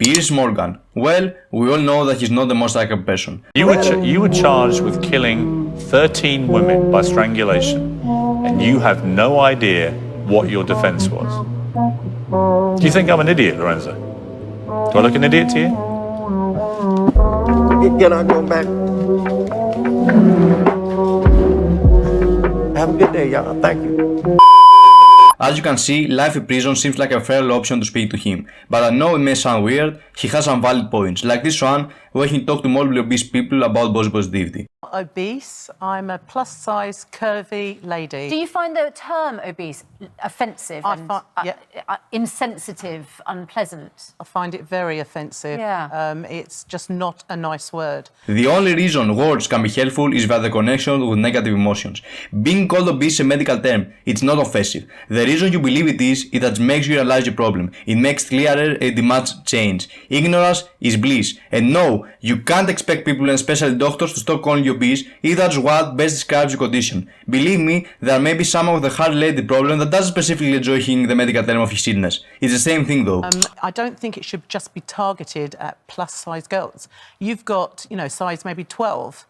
Piersmorgan. Well, we all know that he's not the most likable person. You were charged with killing 13 women by strangulation, and you have no idea what your defense was. Do you think I'm an idiot, Lorenzo? Do I look an idiot to you? Can I go back? Have a good day, y'all. Thank you. As you can see, life in prison seems like a fair option to speak to him, but I know it may sound weird, he has some valid points, like this one where he talked to morbidly obese people about body positivity. Obese, I'm a plus-size, curvy lady. Do you find the term obese offensive and insensitive, unpleasant? I find it very offensive. Yeah. It's just not a nice word. The only reason words can be helpful is via the connection with negative emotions. Being called obese is a medical term, it's not offensive. The reason you believe it is, it that makes you realize the problem. It makes clearer and demands change. Ignorance is bliss. And no, you can't expect people, and especially doctors, to stop calling you obese if that's what best describes your condition. Believe me, there may be some of the heart-related problem that doesn't specifically enjoy hearing the medical term of his illness. It's the same thing though. I don't think it should just be targeted at plus-size girls. You've got, size maybe 12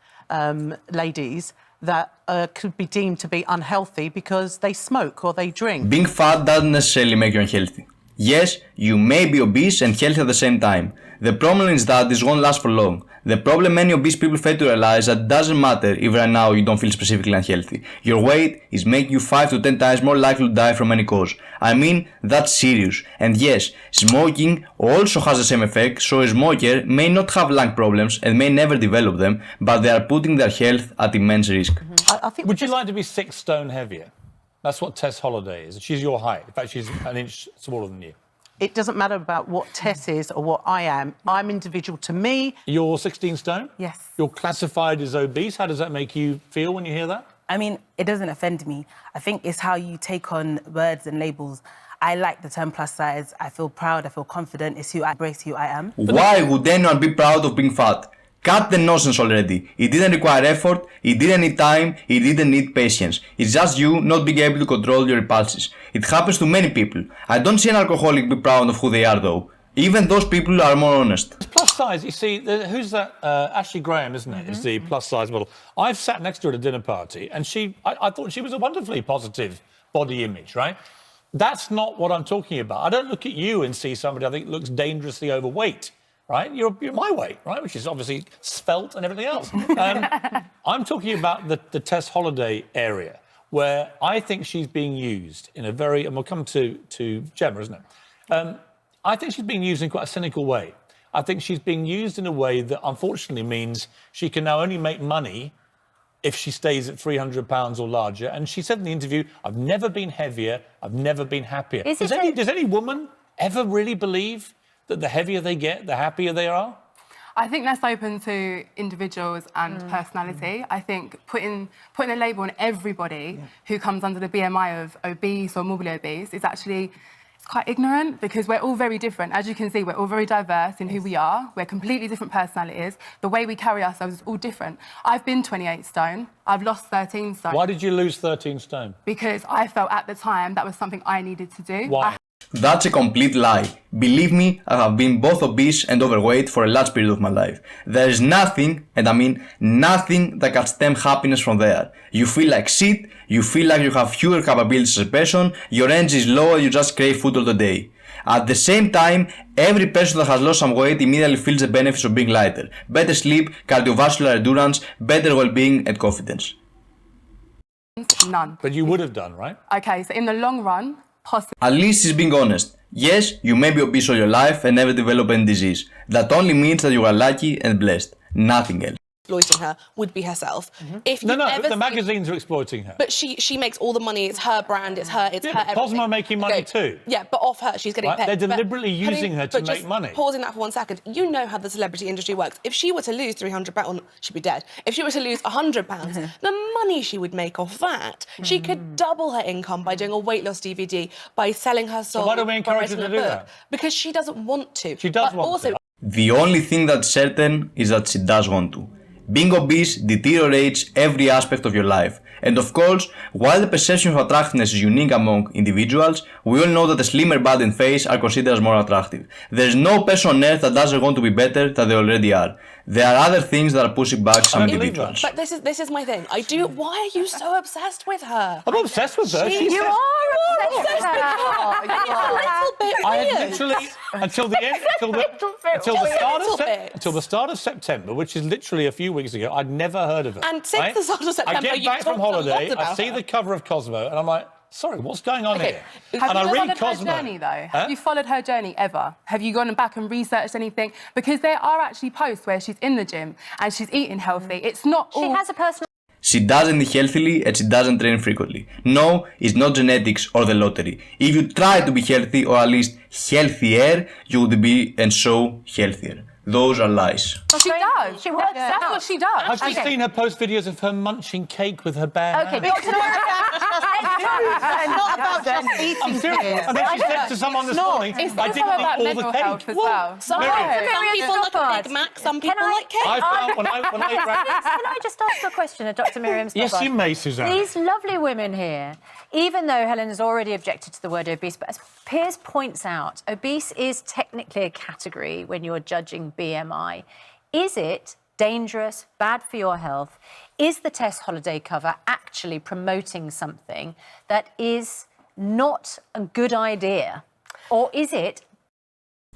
ladies that could be deemed to be unhealthy because they smoke or they drink. Being fat doesn't necessarily make you unhealthy. Yes, you may be obese and healthy at the same time. The problem is that this won't last for long. The problem many obese people fail to realize that it doesn't matter if right now you don't feel specifically unhealthy. Your weight is making you 5 to 10 times more likely to die from any cause. I mean, that's serious. And yes, smoking also has the same effect, so a smoker may not have lung problems and may never develop them, but they are putting their health at immense risk. I think Would you like to be 6 stone heavier? That's what Tess Holliday is. She's your height. In fact, she's an inch smaller than you. It doesn't matter about what Tess is or what I am. I'm individual to me. You're 16 stone? Yes. You're classified as obese. How does that make you feel when you hear that? I mean, it doesn't offend me. I think it's how you take on words and labels. I like the term plus size. I feel proud. I feel confident. It's who I embrace who I am. Why would anyone be proud of being fat? Cut the nonsense already. It didn't require effort, it didn't need time, it didn't need patience. It's just you not being able to control your impulses. It happens to many people. I don't see an alcoholic be proud of who they are though. Even those people are more honest. Plus size, you see, who's that? Ashley Graham, isn't it? Is the plus size model. I've sat next to her at a dinner party and I thought she was a wonderfully positive body image, right? That's not what I'm talking about. I don't look at you and see somebody I think looks dangerously overweight. Right? You're my weight, right? Which is obviously svelte and everything else. I'm talking about the Tess Holliday area, where I think she's being used in a very, and we'll come to Gemma, isn't it? I think she's being used in quite a cynical way. I think she's being used in a way that unfortunately means she can now only make money if she stays at 300 pounds or larger. And she said in the interview, I've never been heavier, I've never been happier. Does any woman ever really believe that the heavier they get, the happier they are? I think that's open to individuals and personality. I think putting a label on everybody who comes under the BMI of obese or morbidly obese is actually quite ignorant, because we're all very different. As you can see, we're all very diverse in who we are. We're completely different personalities. The way we carry ourselves is all different. I've been 28 stone. I've lost 13 stone. Why did you lose 13 stone? Because I felt at the time that was something I needed to do. Why? That's a complete lie. Believe me, I have been both obese and overweight for a large period of my life. There is nothing, and I mean nothing, that can stem happiness from there. You feel like shit, you feel like you have fewer capabilities as a person, your energy is low and you just crave food all the day. At the same time, every person that has lost some weight immediately feels the benefits of being lighter. Better sleep, cardiovascular endurance, better well-being and confidence. None. But you would have done, right? Okay, so in the long run, possibly. At least she's being honest. Yes, you may be obese all your life and never develop any disease. That only means that you are lucky and blessed. Nothing else. Exploiting her would be herself. If you the magazines are exploiting her. But she makes all the money. It's her brand. It's her. It's her. Cosmo are making money too. Yeah, but off her, she's getting paid. They're deliberately using her to make money. Pausing that for 1 second. You know how the celebrity industry works. If she were to lose 300 pounds, she'd be dead. If she were to lose 100 pounds, the money she would make off that, she could double her income by doing a weight loss DVD, by selling her soul. So why don't we encourage her to do that? Because she doesn't want to. She does want to. The only thing that's certain is that she does want to. Being obese deteriorates every aspect of your life. And of course, while the perception of attractiveness is unique among individuals, we all know that a slimmer body and face are considered as more attractive. There is no person on earth that doesn't want to be better than they already are. There are other things that are pushing back some individuals. But this is my thing. Why are you so obsessed with her? I'm obsessed with her. You are obsessed with her. A little bit I had weird. literally until the start of September, which is literally a few weeks ago, I'd never heard of her. And since the start of September, I get you've back from talked a lot holiday, I about see her. the cover of Cosmo, and I'm like, sorry, what's going on here? Have And you I read followed Cosmo. her journey, though? Have you followed her journey ever? Have you gone back and researched anything? Because there are actually posts where she's in the gym and she's eating healthy. It's not all... She has a personal... She doesn't eat healthily and she doesn't train frequently. No, it's not genetics or the lottery. If you try to be healthy, or at least healthier, you would be and so healthier. Those are lies. She does. She works That's out. what she does. I've just seen her post videos of her munching cake with her bare Okay, hands. Dr. It's not about just eating. I'm serious. And then she said to someone this morning, It's I also didn't about eat all the mental health cake. as well. Some Miriam. people like a Big Mac, some people like cake. I found when I Can I just ask you a question of Dr. Miriam Stoppard? Yes, you may, Suzanne. These lovely women here, even though Helen has already objected to the word obese, but as Piers points out, obese is technically a category when you're judging BMI. Is it dangerous, bad for your health? Is the test holiday cover actually promoting something that is not a good idea? Or is it...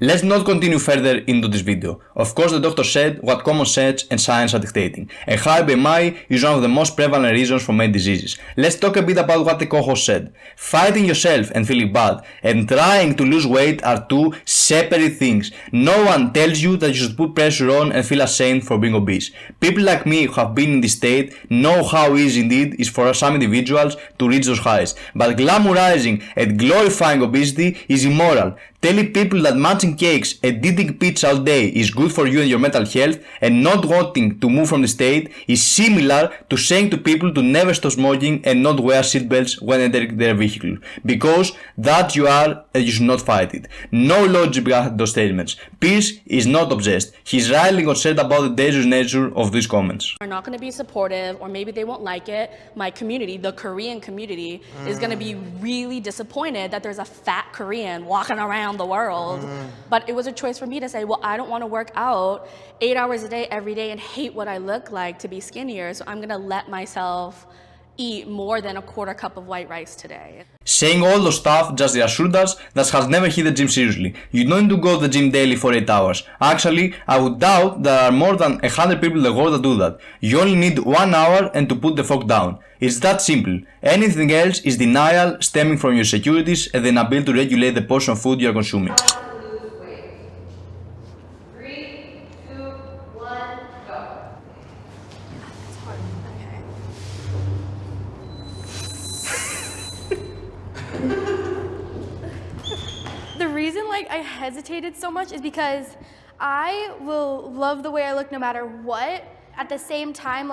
Let's not continue further into this video. Of course, the doctor said what common sense and science are dictating. A high BMI is one of the most prevalent reasons for many diseases. Let's talk a bit about what the co-host said. Fighting yourself and feeling bad and trying to lose weight are two separate things. No one tells you that you should put pressure on and feel ashamed for being obese. People like me who have been in this state know how easy indeed it is for some individuals to reach those highs. But glamorizing and glorifying obesity is immoral. Telling people that munching cakes and eating pizza all day is good for you and your mental health and not wanting to move from the state is similar to saying to people to never stop smoking and not wear seatbelts when entering their vehicle. Because that you are and you should not fight it. No logic behind those statements. Piers is not obsessed. He's rightly concerned about the dangerous nature of these comments. Are not going to be supportive, or maybe they won't like it. My community, the Korean community, is going to be really disappointed that there's a fat Korean walking around the world. But it was a choice for me to say, well, I don't want to work out 8 hours a day every day and hate what I look like to be skinnier, so I'm going to let myself eat more than a quarter cup of white rice today. Saying all those stuff just reassured us that has never hit the gym seriously. You don't need to go to the gym daily for 8 hours. Actually, I would doubt there are more than 100 people in the world that do that. You only need 1 hour and to put the fuck down. It's that simple. Anything else is denial stemming from your insecurities and the inability to regulate the portion of food you are consuming. The reason I hesitated so much is because I will love the way I look no matter what. At the same time,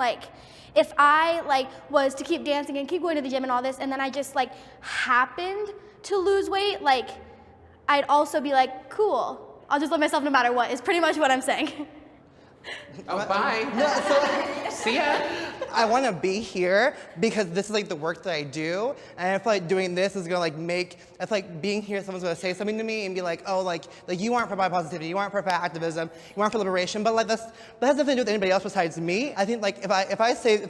if I was to keep dancing and keep going to the gym and all this, and then I just happened to lose weight, I'd also be cool, I'll just love myself no matter what, is pretty much what I'm saying. Oh, bye. See ya. I want to be here because this is the work that I do, and I feel doing this is gonna make. I feel being here, someone's gonna say something to me and be oh, you aren't for body-positivity, you aren't for fat activism, you aren't for liberation, but that has nothing to do with anybody else besides me. I think if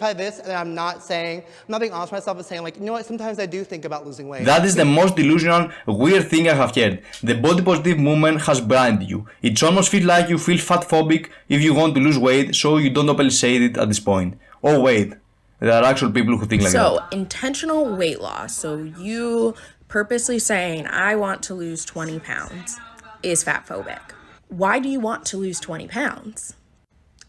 I this and I'm not being honest with myself and saying you know what, sometimes I do think about losing weight. That is the most delusional, weird thing I have heard. The body positive movement has branded you. It almost feels like you feel fatphobic if you want to lose weight, so you don't openly say it at this point. Oh wait, there are actual people who think like that. So, intentional weight loss, so you purposely saying, I want to lose 20 pounds, is fatphobic. Why do you want to lose 20 pounds?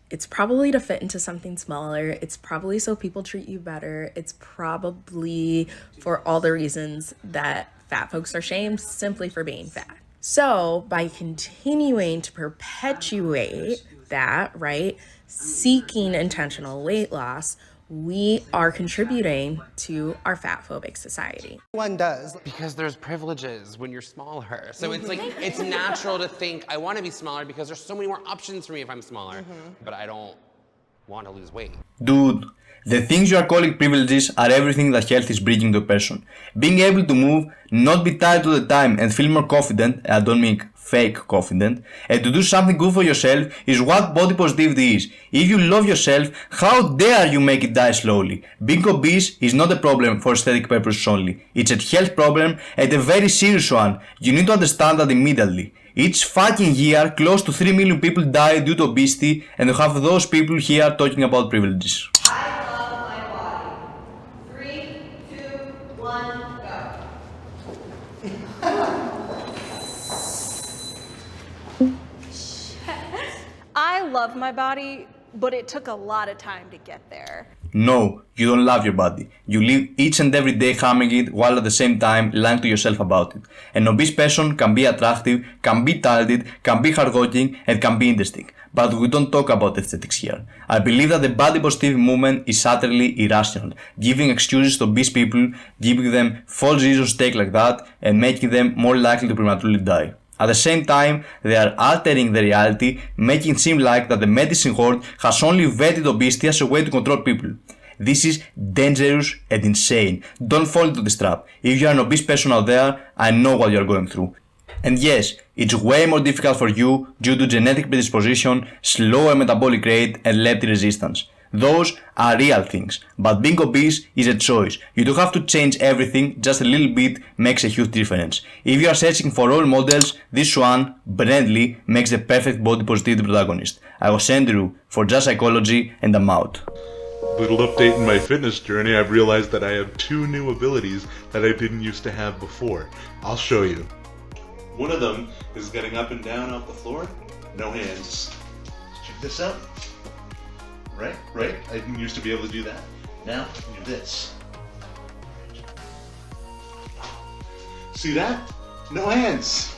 It's probably to fit into something smaller. It's probably so people treat you better. It's probably for all the reasons that fat folks are shamed simply for being fat. So, by continuing to perpetuate that, right, seeking intentional weight loss, we are contributing to our fatphobic society. One does. Because there's privileges when you're smaller. So it's it's natural to think, I want to be smaller because there's so many more options for me if I'm smaller. But I don't want to lose weight. Dude, the things you are calling privileges are everything that health is bringing to a person. Being able to move, not be tired all the time and feel more confident, and I don't mean fake confident, and to do something good for yourself is what body positivity is. If you love yourself, how dare you make it die slowly? Being obese is not a problem for aesthetic purposes only. It's a health problem and a very serious one. You need to understand that immediately. Each fucking year, close to 3 million people die due to obesity, and you have those people here talking about privileges. I love my body. 3, 2, 1, go. I love my body, but it took a lot of time to get there. No, you don't love your body. You live each and every day harming it while at the same time lying to yourself about it. An obese person can be attractive, can be talented, can be hardworking, and can be interesting. But we don't talk about aesthetics here. I believe that the body positivity movement is utterly irrational, giving excuses to obese people, giving them false reasons to take like that, and making them more likely to prematurely die. At the same time, they are altering the reality, making it seem like that the medicine horde has only vetted obesity as a way to control people. This is dangerous and insane. Don't fall into this trap. If you are an obese person out there, I know what you are going through. And yes, it's way more difficult for you due to genetic predisposition, slower metabolic rate, and leptin resistance. Those are real things, but being obese is a choice. You don't have to change everything, just a little bit makes a huge difference. If you are searching for role models, this one, Brentlyg, makes the perfect body positivity protagonist. I was Andrew for Just Psychology, and I'm out. Little update in my fitness journey, I've realized that I have 2 new abilities that I didn't used to have before. I'll show you. One of them is getting up and down off the floor, no hands. Check this out. Right? I didn't used to be able to do that. Now, I can do this. See that? No hands.